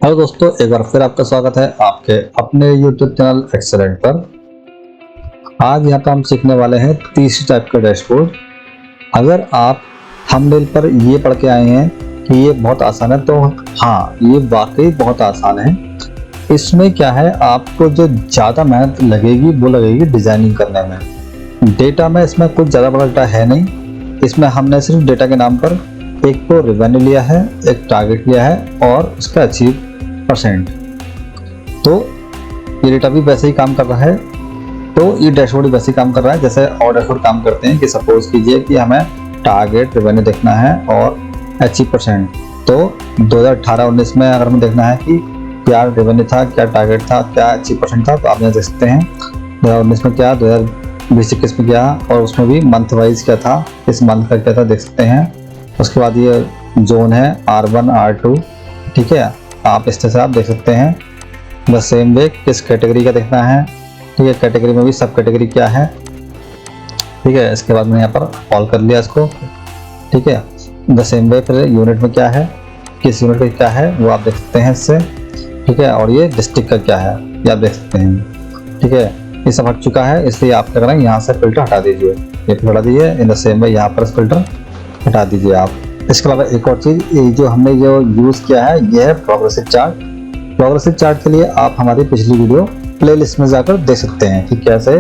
Hello दोस्तों, एक बार फिर आपका स्वागत है आपके अपने YouTube चैनल एक्सेलेंट पर। आज यहाँ पर हम सीखने वाले हैं तीसरी टाइप का डैशबोर्ड। अगर आप थंबनेल पर ये पढ़ के आए हैं कि ये बहुत आसान है, तो हाँ, ये वाकई बहुत आसान है। इसमें क्या है, आपको जो ज़्यादा मेहनत लगेगी वो लगेगी डिज़ाइनिंग करने में। डेटा में इसमें कुछ ज़्यादा बड़ा डेटा है नहीं। इसमें हमने सिर्फ डेटा के नाम पर एक तो रेवेन्यू लिया है, एक टारगेट लिया है और उसका अचीव %। तो ये डेटा भी वैसे ही काम कर रहा है। तो ये डैशबोर्ड वैसे ही काम कर रहा है जैसे और डैशबोर्ड काम करते हैं। कि सपोज कीजिए कि हमें टारगेट रेवेन्यू देखना है और अचीव %। तो 2018-19 में अगर हमें देखना है कि क्या रेवेन्यू था, क्या टारगेट था, क्या अचीव % था, तो आप यहाँ देख सकते हैं 2019 में क्या, 2020-21 में क्या, और उसमें भी मंथ वाइज क्या था, इस मंथ का क्या था देख सकते हैं। उसके बाद ये जोन है R1 R2, ठीक है। आप इस तरह से आप देख सकते हैं। द सेम वे किस कैटेगरी का देखना है, ठीक है, कैटेगरी में भी सब कैटेगरी क्या है, ठीक है। इसके बाद मैंने यहाँ पर ऑल कर लिया इसको, ठीक है। द सेम वे फिर यूनिट में क्या है, किस यूनिट का क्या है वो आप देख सकते हैं इससे, ठीक है। और ये डिस्ट्रिक्ट का क्या है ये आप देख सकते हैं, ठीक है। ये सब हट चुका है, इसलिए आप क्या करेंगे, यहाँ से फिल्टर हटा दीजिए, ये हटा दीजिए। इन द सेम वे यहाँ पर फिल्टर हटा दीजिए आप। इसके अलावा एक और चीज़, ये जो हमने जो यूज़ किया है ये है प्रोग्रेसिव चार्ट। प्रोग्रेसिव चार्ट के लिए आप हमारी पिछली वीडियो प्लेलिस्ट में जाकर देख सकते हैं कि कैसे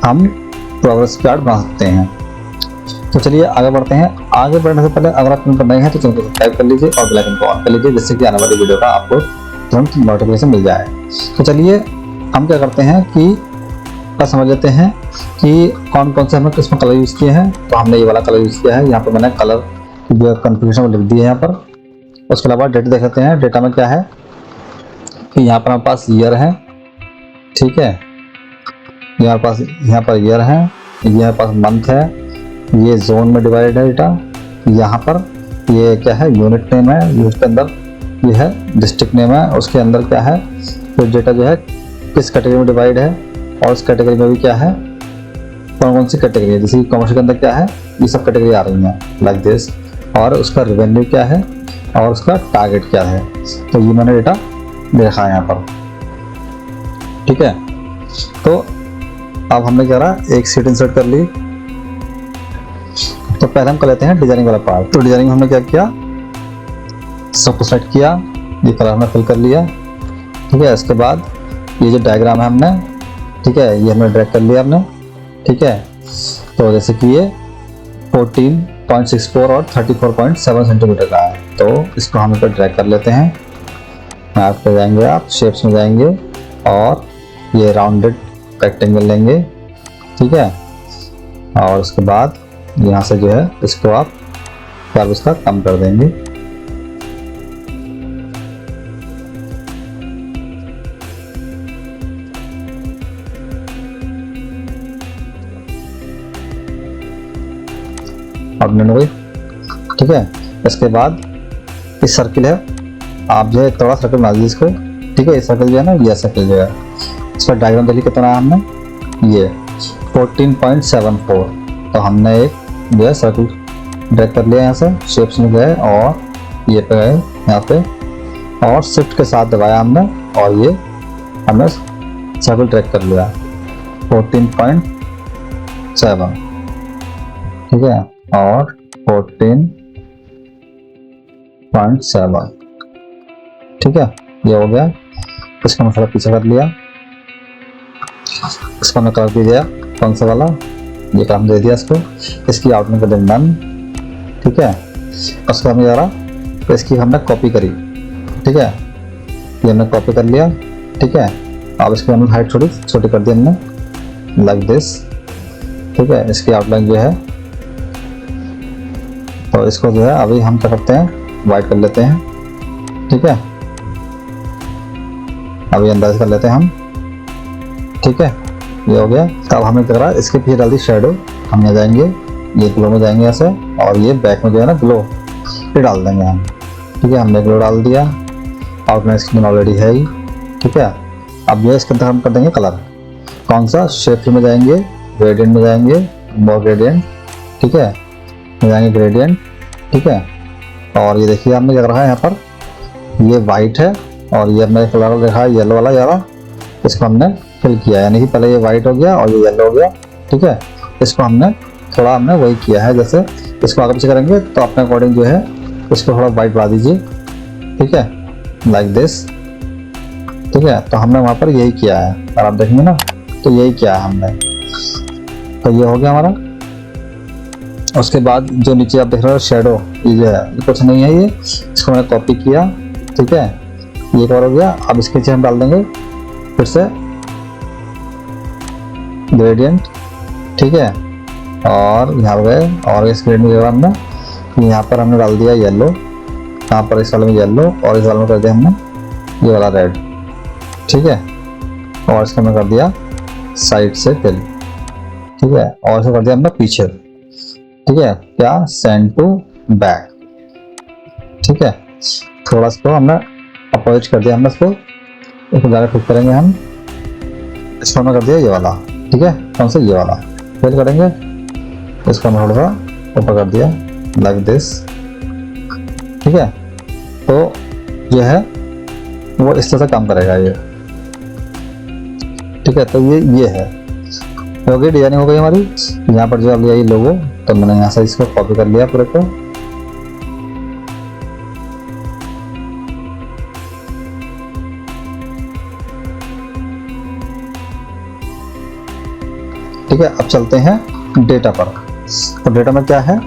हम प्रोग्रेसिव चार्ट बना सकते हैं। तो चलिए आगे बढ़ते हैं। आगे बढ़ने से पहले अगर आप चैनल पर नए हैं तो चैनल को सब्सक्राइब कर लीजिए और बेल आइकन को ऑन कर लीजिए, जिससे कि आने वाली वीडियो का आपको तुरंत नोटिफिकेशन मिल जाए। तो चलिए हम क्या करते हैं कि समझ लेते हैं कि कौन कौन से हमने किसमें कलर यूज़ किए हैं। तो हमने ये वाला कलर यूज़ किया है, यहाँ पर मैंने कलर की जो कन्फिग्रेशन लिख दी है यहाँ पर। उसके अलावा डेटा देख लेते हैं। डेटा में क्या है कि यहाँ पर हमारे पास ईयर है, ठीक है, यहाँ पर ईयर है, यहाँ पास मंथ है, ये जोन में डिवाइड है डेटा। यहाँ पर ये क्या है, यूनिट नेम है, यूनिट के अंदर ये है डिस्ट्रिक्ट नेम है, उसके अंदर क्या है फिर डेटा जो है किस कैटेगरी में डिवाइड है, और उस कैटेगरी में भी क्या है कौन कौन सी कैटेगरी है। जैसे कि कॉमर्स के अंदर क्या है, ये सब कैटेगरी आ रही हैं लाइक दिस, और उसका रेवेन्यू क्या है और उसका टारगेट क्या है। तो ये मैंने डेटा देखा है यहाँ पर, ठीक है। तो अब हमने क्या करा, एक शीट इंसर्ट कर ली। तो पहले हम कर लेते हैं डिजाइनिंग वाला पार्ट। तो डिजाइनिंग हमने क्या किया, सबको सेलेक्ट किया, ये कलर हमने फिल कर लिया, ठीक है। इसके बाद ये जो डायग्राम है हमने, ठीक है, ये हमने ड्रैग कर लिया हमने, ठीक है। तो जैसे कि ये 14.64 और 34.7 सेंटीमीटर का है, तो इसको हम ऊपर ड्रैग कर लेते हैं। मैप पे जाएंगे, आप शेप्स में जाएंगे और ये राउंडेड रेक्टेंगल लेंगे, ठीक है। और उसके बाद यहाँ से जो है इसको आप कर्व इसका कम कर देंगे, अब मैंने वही, ठीक है। इसके बाद इस सर्किल है, आप जो है थोड़ा सर्कल बना दीजिए इसको, ठीक है। ये सर्कल जो है ना, ये सर्कल जो है, इसका डायग्राम देखिए कितना है हमने, ये 14.74। तो हमने एक जो है सर्कल ड्रैग कर लिया यहाँ से, शेप्स में गए और ये पे गए यहाँ पे, और शिफ्ट के साथ दबाया हमने और ये हमने सर्कल ड्रैग कर लिया 14.7, ठीक है, और 14.7, ठीक है। ये हो गया। इसका मैं थोड़ा पीछे कर लिया, इसका मैं कलर दिया कौन सा वाला, ये काम दे दिया इसको। इसकी आउटलाइन कर दें नन, ठीक है। उसका हमने जरा तो इसकी हमने कॉपी करी, ठीक है, ये हमने कॉपी कर लिया, ठीक है। अब इसकी हमने हाइट छोटी छोटी कर दी हमने लाइक दिस, ठीक है। इसकी आउटलाइन जो है, तो इसको जो है अभी हम क्या करते हैं, वाइट कर लेते हैं, ठीक है। अभी अंदाज कर लेते हैं हम, ठीक है, ये हो गया। तब हमें क्या करा, इसके पीछे डाल दी शेडो। हम यहाँ जाएंगे, ये ग्लो में जाएंगे ऐसे, और ये बैक में जो है ना ग्लो, ये डाल देंगे हम, ठीक है। हमने ग्लो डाल दिया, आउटलाइन स्कीम ऑलरेडी है ही, ठीक है। अब ये इसके अंदर हम कर देंगे कलर, कौन सा, शेप में जाएंगे, ग्रेडियंट में जाएंगे, मोर ग्रेडियंट, ठीक है, जाएंगे ग्रेडियंट, ठीक है। और ये देखिए हमने क्या रहा है यहाँ पर ये वाइट है और ये हमने कलर देखा है येलो वाला ज़्यादा, इसको हमने फिल किया, यानी कि पहले ये वाइट हो गया और ये येलो हो गया। ठीक है, इसको हमने थोड़ा वही किया है, जैसे इसको आगे पीछे करेंगे तो अपने अकॉर्डिंग जो है इसको थोड़ा वाइट बढ़ा दीजिए। ठीक है, लाइक दिस। ठीक है, तो हमने वहाँ पर यही किया है, और आप देखेंगे ना तो यही किया है हमने। तो ये हो गया हमारा। उसके बाद जो नीचे आप देख रहे हो शेडो, ये जो है ये कुछ नहीं है, ये इसको मैंने कॉपी किया। ठीक है, ये कवर हो गया। अब इसके नीचे हम डाल देंगे फिर से ग्रेडियंट। ठीक है, और यहाँ पर गए और इस ग्रेडियंट में हमने यहाँ पर हमने डाल दिया येलो, यहाँ पर इस वाले में येलो और इस वाले में कर दिया हमने ये वाला रेड। ठीक है, और इसको हमने कर दिया साइड से फिल। ठीक है, और इसको कर दिया हमने पीछे। ठीक है, क्या सेंड टू बैक। ठीक है, थोड़ा इसको हमने अपोजिट कर दिया, हमने इसको ज़्यादा क्लिक करेंगे हम, इसको हमने कर दिया ये वाला। ठीक है, कौन सा ये वाला फिल करेंगे, इसको हमने थोड़ा सा ऊपर कर दिया लाइक दिस। ठीक है, तो ये है वो इस तरह से काम करेगा ये। ठीक है, तो ये है हो गई डिजाइनिंग हो गई हमारी। यहाँ पर जो अब ये लोगो, तो मैंने यहाँ से इसको कॉपी कर लिया पूरे को। ठीक है, अब चलते हैं डेटा पर। तो डेटा में क्या है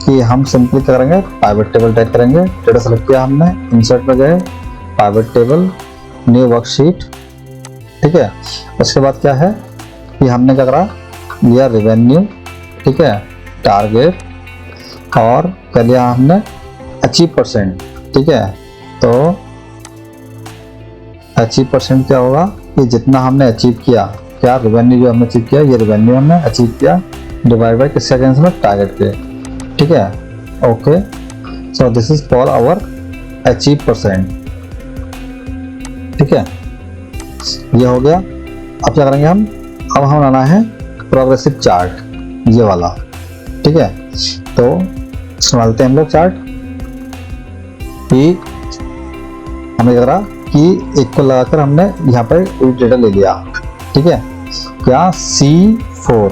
कि हम सिंपली क्या करेंगे, पाइवट टेबल टाइप करेंगे। डेटा सेलेक्ट किया हमने, इंसर्ट में गए, पाइवट टेबल, न्यू वर्कशीट। ठीक है, उसके बाद क्या है कि हमने क्या करा, लिया रेवेन्यू। ठीक है, टारगेट और कर लिया हमने अचीव परसेंट। ठीक है, तो अचीव परसेंट क्या होगा कि जितना हमने अचीव किया, क्या रेवेन्यू जो हमने अचीव किया, ये रेवेन्यू हमने अचीव किया डिवाइड बाय किसके अगेंस्ट में, टारगेट के। ठीक है, okay, so this is for our achieve percent. ठीक है, ये हो गया। अब क्या करेंगे हम, अब हम लाना है प्रोग्रेसिव चार्ट, ये वाला। ठीक है, तो संभालते हैं हम लोग चार्ट कि हमें करा कि एक को लगाकर हमने यहाँ पर एक डेटा ले लिया। ठीक है, क्या C4।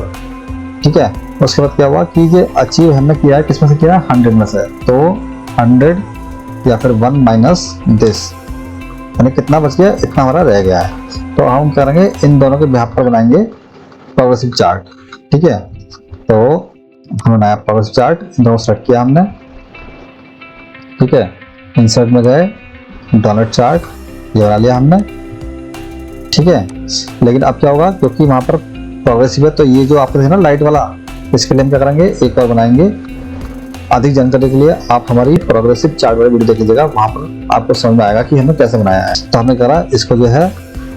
ठीक है, उसके बाद क्या हुआ कि ये अचीव हमने किया है किसमें से किया है, 100 में से। तो 100 या फिर 1 माइनस दिस, यानी कितना बच गया, इतना हमारा रह गया है। तो हम करेंगे इन दोनों के बिहाफ पर बनाएंगे प्रोग्रेसिव चार्ट। ठीक है, तो हमने बनाया प्रोग्रेसिव चार्ट, इन दोनों सेलेक्ट किया हमने। ठीक है, इंसर्ट में गए, डोनट चार्ट ये बना लिया हमने। ठीक है, लेकिन अब क्या होगा, क्योंकि वहाँ पर प्रोग्रेसिव है तो ये जो आपको है ना लाइट वाला, इसके लिए हम क्या करेंगे, एक और बनाएंगे। अधिक जानकारी के लिए आप हमारी प्रोग्रेसिव चार्ट वाली वीडियो देख लीजिएगा, वहाँ पर आपको समझ में आएगा कि हमने कैसे बनाया है। तो हमने करा, इसको जो है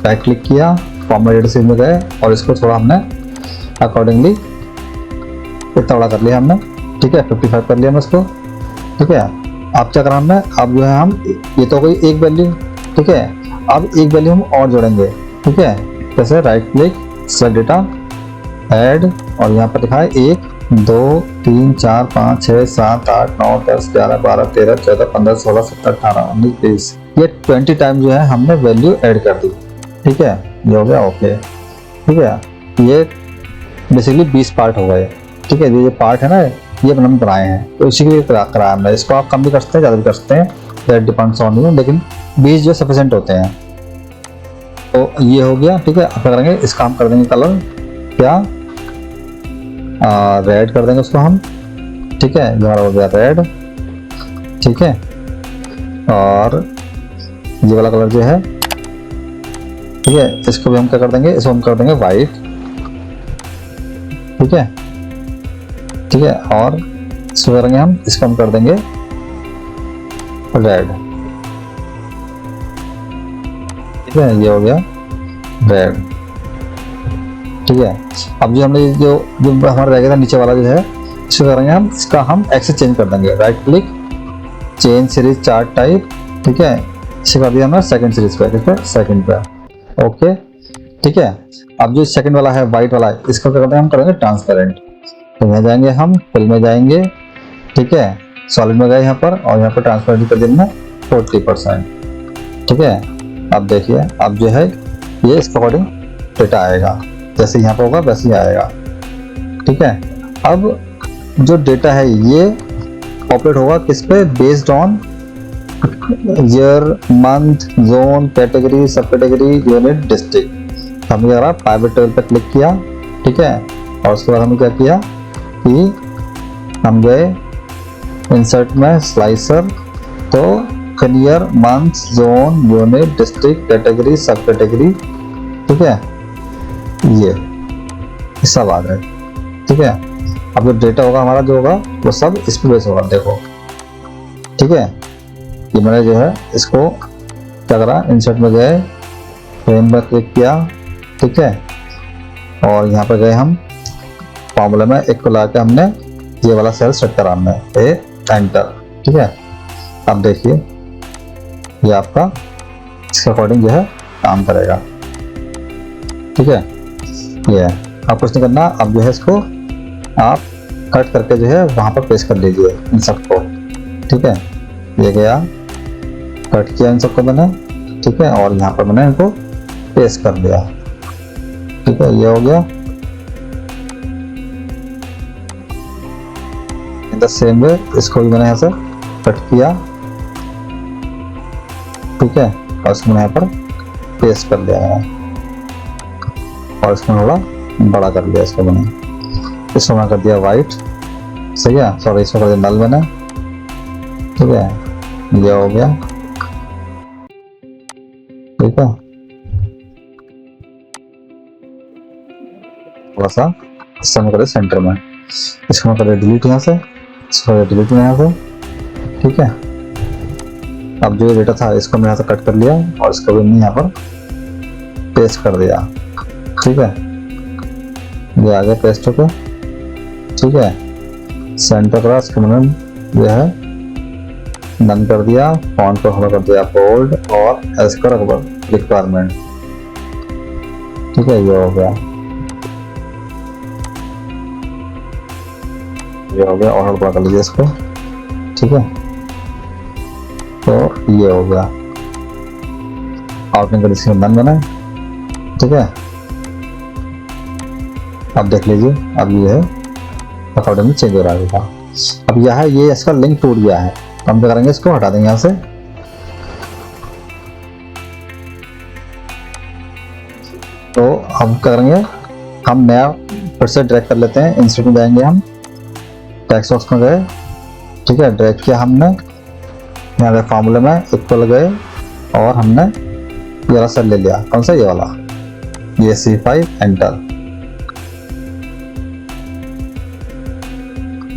राइट क्लिक किया, फॉर्मेट डेटा सीरीज में गए और इसको थोड़ा हमने अकॉर्डिंगली इतना बड़ा कर लिया हमने। ठीक है, 55 कर लिया हमने इसको। ठीक है, अब क्या करा हमने, अब जो है हम ये तो कोई एक वैल्यू। ठीक है, अब एक वैल्यू हम और जोड़ेंगे। ठीक है, जैसे right click, select data, add, और यहाँ पर लिखा है 1 2 3 4 5 6 7 8 9 10 11 12 13 14 15 16 17 18 19 20, ये 20 टाइम जो है हमने वैल्यू ऐड कर दी। ठीक है, ये हो गया ओके। ठीक है, ये बेसिकली 20 पार्ट हो गए। ठीक है, ये पार्ट है ना, ये हम बनाए हैं, तो इसी के लिए कराया हमने। इसको आप कम भी कर सकते हैं, ज़्यादा भी कर सकते हैं, दैट डिपेंड्स ऑन यू, लेकिन 20 जो सफिशिएंट होते हैं। तो ये हो गया। ठीक है, अब क्या करेंगे, इसका हम कर देंगे कलर, क्या रेड कर देंगे उसको हम। ठीक है, हमारा हो गया रेड। ठीक है, और ये वाला कलर जो है, ठीक है, इसको भी हम क्या कर देंगे, इसको हम कर देंगे वाइट। ठीक है, ठीक है, और इसको करेंगे हम, इसको हम कर देंगे रेड। ठीक है, ये हो गया रेड। ठीक है, अब जो हमने जो हमारा रह गया था नीचे वाला जो है, इसको करेंगे हम, इसका हम एक्सेस चेंज कर देंगे, right click, change series chart type. ठीक है, इसे कर दिया हमने सेकंड सीरीज पे, सेकंड पे, ओके। ठीक है, अब जो सेकंड वाला है वाइट वाला है, इसको क्या करते हैं, हम करेंगे ट्रांसपेरेंट। तो यहाँ जाएंगे हम, फिल में जाएंगे। ठीक है, सॉलिड में गए यहाँ पर, और यहाँ पर ट्रांसपेरेंट कर देंगे 40%। ठीक है। अब देखिए, अब जो है ये इसके अकॉर्डिंग डेटा आएगा, जैसे यहाँ पे होगा वैसे ही आएगा। ठीक है। अब जो डेटा है ये ऑपरेट होगा किस पे, based on year, month, zone, category, सब कैटेगरी, यूनिट, डिस्ट्रिक्ट। हमने क्या करा, प्राइवेट टेबल पे क्लिक किया। ठीक है। और उसके बाद हमने क्या किया कि हम गए इंसर्ट में स्लाइसर, तो year, month, zone, unit, district, category, सब कैटेगरी। ठीक है। ये सब आ गए। ठीक है। अब जो डेटा होगा हमारा जो होगा वो सब इस पे बेस होगा, देखो। ठीक है। ये मैंने जो है इसको क्या करा, इंसर्ट में गए, फ्रेम पर क्लिक किया। ठीक है। और यहाँ पर गए हम फॉर्मूला में एक को ला के हमने ये वाला सेल सेट करा, हमने एंटर। ठीक है। अब देखिए ये आपका इसके अकॉर्डिंग जो है काम करेगा। ठीक है। ये अब कुछ नहीं करना, अब जो है इसको आप कट करके जो है वहां पर पेस्ट कर लीजिए इन सबको। ठीक है। ये गया, कट किया इन सबको मैंने। ठीक है। और यहाँ पर मैंने इनको पेस्ट कर दिया। ठीक है। ये हो गया। इन द सेम वे इसको भी मैंने यहाँ से कट किया। ठीक है। और इसको मैंने यहाँ पर पेस्ट कर दिया है, और इसको थोड़ा बड़ा कर लिया। इसको मैंने कर दिया वाइट, सही है। सॉरी, इसको कर दिया नल मैंने। ठीक है। ये हो गया। ठीक है। थोड़ा सा इससे मैं कर दिया सेंटर में, इसको मैं कर दिया डिलीट यहाँ से, इसको कर दिया डिलीट यहाँ से। ठीक है। अब जो डेटा था इसको मैं यहाँ से कट कर लिया और इसको भी मैं यहाँ पर पेस्ट कर दिया। ठीक है। ये आ गया पेस्ट होकर। ठीक है। सेंटर करा, इसको मैंने जो है डन कर दिया, फॉन्ट को थोड़ा कर दिया बोल्ड और एज पर रिक्वायरमेंट। ठीक है। ये हो गया, ये हो गया, और बड़ा कर लीजिए इसको। ठीक है। तो ये हो गया, आउटलाइन का डिस्क्रिप्शन डन बना है। ठीक है। अब देख लीजिए, अब ये है अकॉर्डिंग चेंज हो रहा है। अब यह है, ये इसका लिंक टूट गया है, तो हम क्या करेंगे, इसको हटा देंगे यहाँ से। तो हम क्या करेंगे, हम नया फिर से ड्रैग कर लेते हैं। इंसर्ट में जाएंगे, हम टेक्स्ट बॉक्स में गए। ठीक है। ड्रैग किया हमने, यहाँ पे फार्मूले में इक्वल गए और हमने ये वाला सेल ले लिया। कौन सा, ये वाला, ये C5, एंटर।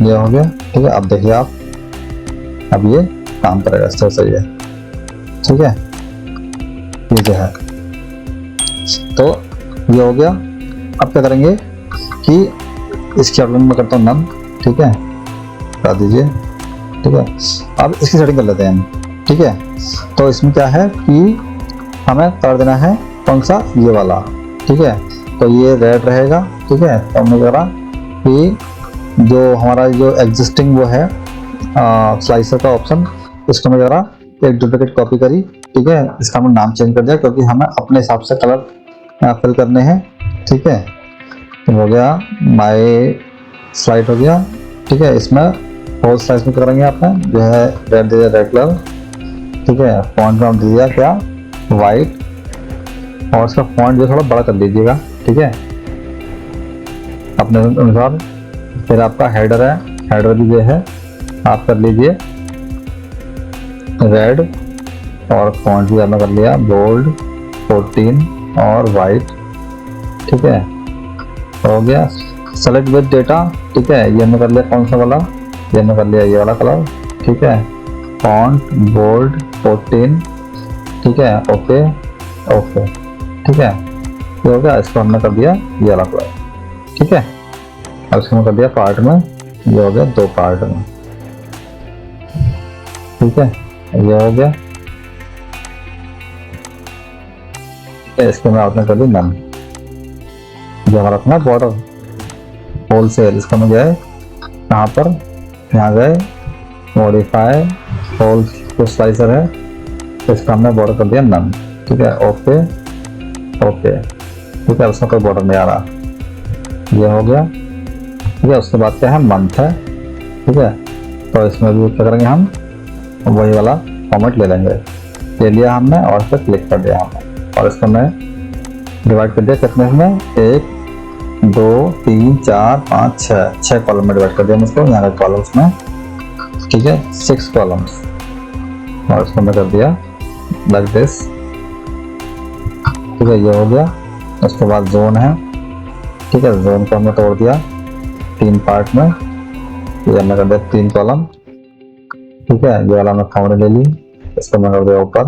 ये हो गया। ठीक है। अब देखिए आप, अब ये काम करेगा, तो सही है। ठीक है। ये जो है, तो ये हो गया। अब क्या करेंगे कि इसकी आउटलाइन में करता हूँ नन। ठीक है। बता दीजिए। ठीक है। अब इसकी सेटिंग कर लेते हैं हम। ठीक है। तो इसमें क्या है कि हमें कर देना है कौन सा, ये वाला। ठीक है। तो ये रेड रहेगा। ठीक है। तो हमने करा कि जो हमारा जो एग्जिस्टिंग वो है स्लाइसर का ऑप्शन, इसको मैं करा एक डुप्लीकेट कॉपी करी। ठीक है। इसका हमने नाम चेंज कर दिया क्योंकि हमें अपने हिसाब से कलर फिल करने हैं। ठीक है। तो हो गया, माय स्लाइड हो गया। ठीक है। इसमें होल साइज में करेंगे, आपने जो है रेड दे दिया, रेड कलर। ठीक है। फॉन्ट नाम दे दिया क्या, वाइट, और इसका फॉन्ट जो थोड़ा बड़ा कर लीजिएगा। ठीक है, अपने अनुसार। फिर आपका हेडर है, हेडर भी जो है आप कर लीजिए रेड, और फॉन्ट भी आपने कर लिया बोल्ड 14 और वाइट। ठीक है। हो गया। Select with data. ठीक है। ये हमने कर लिया कौन सा वाला, ये हमने कर लिया ये वाला कलर। ठीक है। Font bold 14। ठीक है। Okay okay. ठीक है। ये हो गया। इसको हमने कर दिया ये वाला कलर। ठीक है। अब इसको कर दिया पार्ट में, ये हो गया 2 पार्ट में। ठीक है। ये हो गया। इसको मैं आपने कर दी नन। जो हमारा था ना बॉर्डर होलसेल, इसको में गए यहाँ पर, यहाँ गए मॉडिफाई होल जो स्लाइसर है इसका हमने बॉर्डर कर दिया नन। ठीक है, ओके ओके। ठीक है, उसमें कोई बॉर्डर नहीं आ रहा, ये हो गया। ठीक है, उसके बाद क्या है, मंथ है। ठीक है, तो इसमें भी क्या करेंगे हम, वही वाला फॉर्मेट ले लेंगे। ले लिया हमने और इस पर क्लिक कर दिया हमने, और इसको मैं डिवाइड कर दिया कितने में, 1 2 3 4 5 6 कॉलम में डिवाइड कर दिया इसको, यहाँ के कॉलम्स में। ठीक है, 6 कॉलम्स, और इसको मैं कर दिया लाइक दिस। ठीक है, ये हो गया। उसके बाद जोन है। ठीक है, जोन को हमने तोड़ दिया 3 पार्ट में, ये हमने कर दिया 3 कॉलम। ठीक है, ये वाला मैं फॉर्मेट ले ली, इसको मैं कर दिया ऊपर।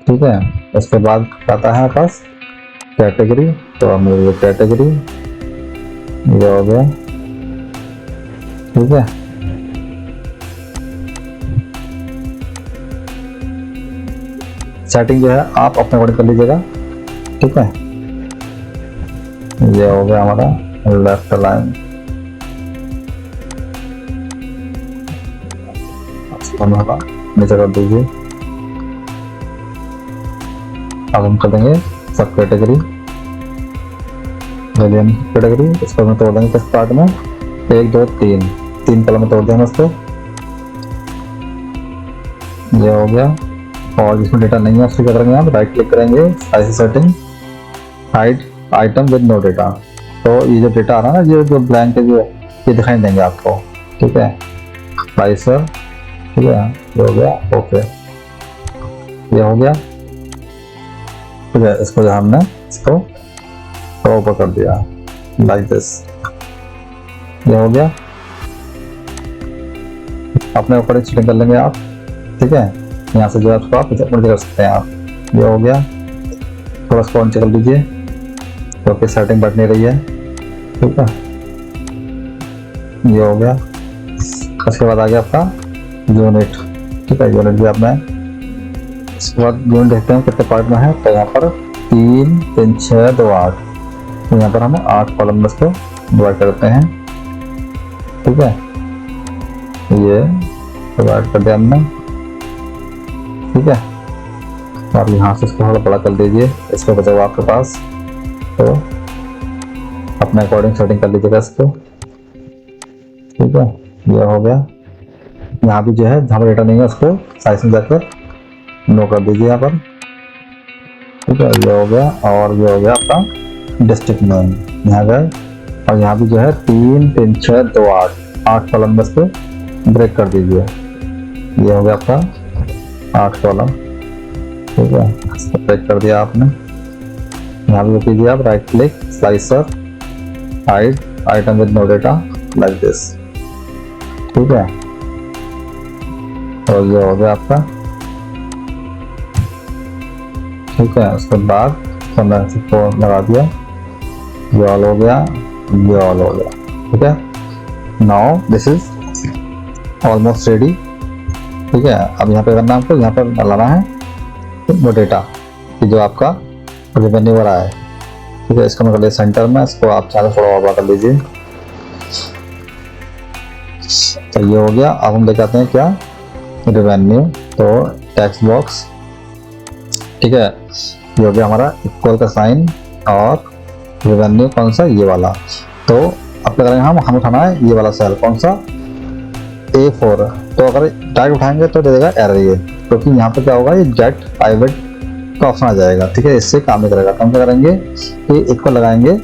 ठीक है, इसके बाद आता है पास कैटेगरी, तो हम ये कैटेगरी, ये हो गया। ठीक है, सेटिंग जो है आप अपने अकॉर्डिंग कर लीजिएगा। ठीक है, ये हो गया हमारा लेफ्ट लाइन। नीचे कर दीजिए। अब हम कर देंगे सब कैटेगरी, विलियम कैटेगरी। इसको हम तोड़ देंगे किस पार्ट में, 1 2 3 कॉलम में तोड़ देंगे इसको। ये हो गया। और जिसमें डेटा नहीं है उसको क्या करेंगे, आप राइट क्लिक करेंगे, ऐसी setting, hide item with no data. तो ये जो डेटा आ रहा है ना, ये जो ब्लैंक है, ये दिखाई देंगे आपको। ठीक है, स्लाइसर। ठीक है, ये हो गया, ओके, ये हो गया। ठीक है, इसको जो हमने इसको ऊपर कर दिया लाइक दिस, ये हो गया। अपने ऊपर सेटिंग कर लेंगे आप। ठीक है, यहाँ से जो आपको आप ऊपर कर सकते हैं आप। ये हो गया, थोड़ा सा नीचे कर लीजिए क्योंकि सेटिंग बढ़ नहीं रही है। ठीक है, ये हो गया। उसके बाद आ गया आपका यूनिट। ठीक है, यूनिट भी आपने, इसके बाद यूनिट देखते हैं कितने पार्ट में है। तो यहाँ पर 3 3 6 2 8, तो यहाँ पर हम 8 कॉलम में इसको डिवाइड करते हैं। ठीक है, ये डिवाइड कर दिया हमने। ठीक है, और यहाँ से इसको थोड़ा बड़ा कर दीजिए, इसको बचा हुआ आपके पास, तो अपने अकॉर्डिंग सेटिंग कर लीजिएगा इसको। ठीक है, ये हो गया। यहाँ भी जो है जहाँ पर डेटा नहीं है उसको साइज में जाकर नो कर दीजिए यहाँ पर। ठीक है, ये हो गया। और ये हो गया आपका डिस्ट्रिक्ट नेम, यहाँ गए। और यहाँ भी जो है 3 3 6 2 8 कॉलम में इसको ब्रेक कर दीजिए। ये हो गया आपका 8 कॉलम। ठीक है, इसको ब्रेक कर दिया आपने। यहाँ भी कीजिए आप right click, slicer, hide item with no data like this. ठीक है, और ये हो गया आपका। ठीक है, उसके बाद हमने इसको लगा दिया, ये ऑल हो गया, ये ऑल हो गया। ठीक है, now this is almost ready. ठीक है, अब यहाँ पे करना आपको, यहाँ पर डालना है वो डेटा कि जो आपका रेवेन्यू हो रहा है। ठीक है, इसको मैं कर लिया सेंटर में, इसको आप चाहे थोड़ा और बड़ा कर लीजिए। तो ये हो गया। अब हम लेके आते हैं क्या, रेवेन्यू। तो टैक्स बॉक्स। ठीक है, ये हो गया हमारा इक्वल का साइन, और रेवेन्यू कौन सा, ये वाला। तो अब क्या करेंगे, हम उठाना है ये वाला सेल, कौन सा, A4। तो अगर डायरेक्ट उठाएंगे तो दे देगा एरर ये, क्योंकि यहाँ पर क्या होगा, ये गेट प्राइवेट का ऑप्शन आ जाएगा। ठीक है, इससे काम नहीं करेगा। तो हम क्या करेंगे कि इक्वल लगाएंगे।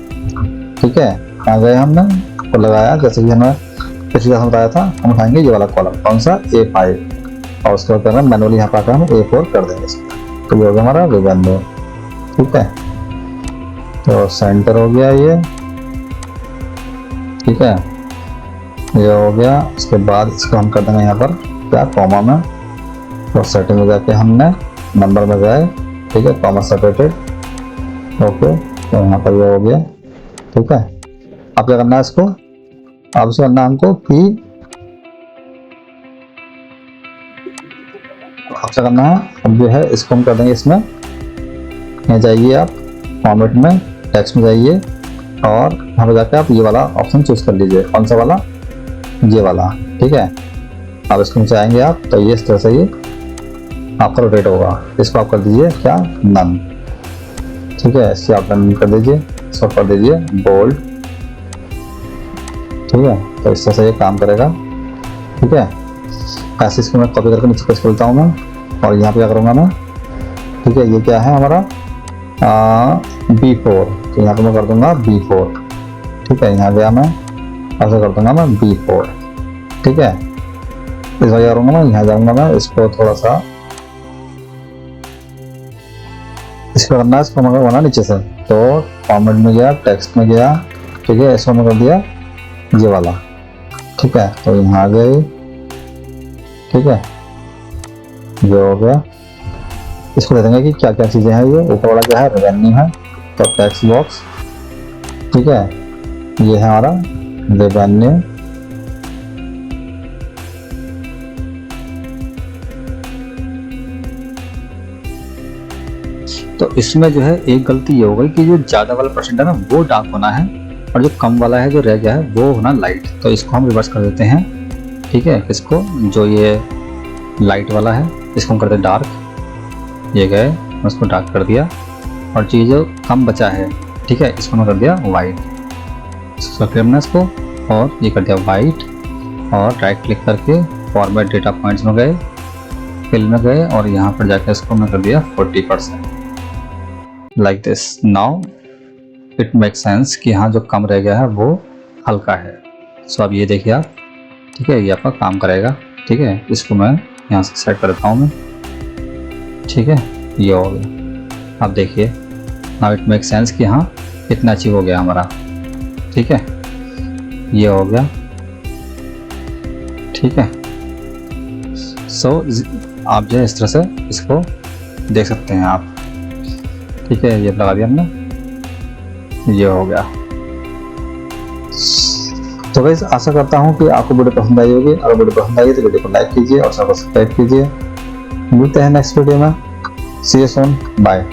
ठीक है, आ गए हमने इक्वल लगाया, जैसे कि हमने पिछली क्लास में बताया था। हम उठाएंगे ये वाला कॉलम, कौन सा, A5, और उसके बाद करना मैनुअली यहाँ पर आकर हम A4 कर देंगे इसको। तो ये हो गया हमारा रेवेन्यू। ठीक है, तो सेंटर हो गया ये। ठीक है, ये हो गया। उसके बाद इसको हम कर देंगे यहाँ पर क्या, कॉमा में, और सेटिंग में जाके हमने नंबर में गए। ठीक है, कॉमा सेपरेटेड, ओके। तो यहाँ पर ये हो गया। ठीक है, अब क्या करना है इसको, अब इसको करना हमको कि अब क्या करना है, अब जो है इसको हम कर देंगे इसमें, यहाँ जाइए आप फॉर्मेट में, टेक्स्ट में जाइए, और यहाँ पर जाकर आप ये वाला ऑप्शन चूज कर लीजिए, कौन सा वाला, ये वाला। ठीक है, अब इसको नीचे आएंगे आप, तो ये इस तरह से ये आपका रोटेट होगा। इसको आप कर दीजिए क्या, नन। ठीक है, इससे आप नन कर दीजिए, इसको कर दीजिए बोल्ड। ठीक है, तो इस तरह से ये काम करेगा। ठीक है, ऐसे इसको मैं कॉपी करके नीचे पेस्ट करता हूँ मैं, और यहाँ पे क्या करूँगा मैं, ठीक है, ये क्या है हमारा B4, तो यहाँ पे मैं कर दूंगा B4। ठीक है, यहाँ गया मैं, ऐसे कर दूंगा मैं B4। ठीक है, इस वजह करूँगा मैं, यहाँ जाऊँगा मैं, इसको थोड़ा सा इसको करना है, इसको मैं करना नीचे से, तो फॉर्मेट में गया, टेक्स्ट में गया। ठीक है, इसको मैं कर दिया ये वाला। ठीक है, तो यहाँ आ गए। ठीक है, ये हो गया। इसको दे देंगे कि क्या क्या चीज़ें हैं। ये ऊपर वाला क्या है, रेवेन्यू है, तो टैक्स बॉक्स। ठीक है, ये है हमारा रेवेन्यू। तो इसमें जो है एक गलती ये हो गई कि जो ज़्यादा वाला परसेंट है ना वो डार्क होना है, और जो कम वाला है जो रह गया है वो होना लाइट। तो इसको हम रिवर्स कर देते हैं। ठीक है, इसको जो ये लाइट वाला है इसको हम करते हैं डार्क। ये गए, उसको डार्क कर दिया, और चीज़ जो कम बचा है, ठीक है, इसको मैं कर दिया वाइट। इसको करना इसको, और ये कर दिया वाइट, और राइट क्लिक करके फॉर्मेट डेटा पॉइंट्स में गए, फिल में गए, और यहाँ पर जाकर इसको मैं कर दिया 40%, like this. Now it make sense कि यहाँ जो कम रह गया है वो हल्का है। सो अब ये देखिए आप, ठीक है, ये आपका काम करेगा। ठीक है, इसको मैं यहाँ से सेट करता हूँ मैं। ठीक है, ये हो गया। अब देखिए, नाउ इट मेक सेंस कि हाँ इतना अचीव हो गया हमारा। ठीक है, ये हो गया। ठीक है, सो आप जो है इस तरह से इसको देख सकते हैं आप। ठीक है, ये लगा दिया हमने, ये हो गया। तो गाइस आशा करता हूँ कि आपको वीडियो पसंद आई होगी। अगर वीडियो पसंद आई तो वीडियो को लाइक कीजिए और सब्सक्राइब कीजिए। मिलते हैं नेक्स्ट वीडियो में। सी यू सून, बाय।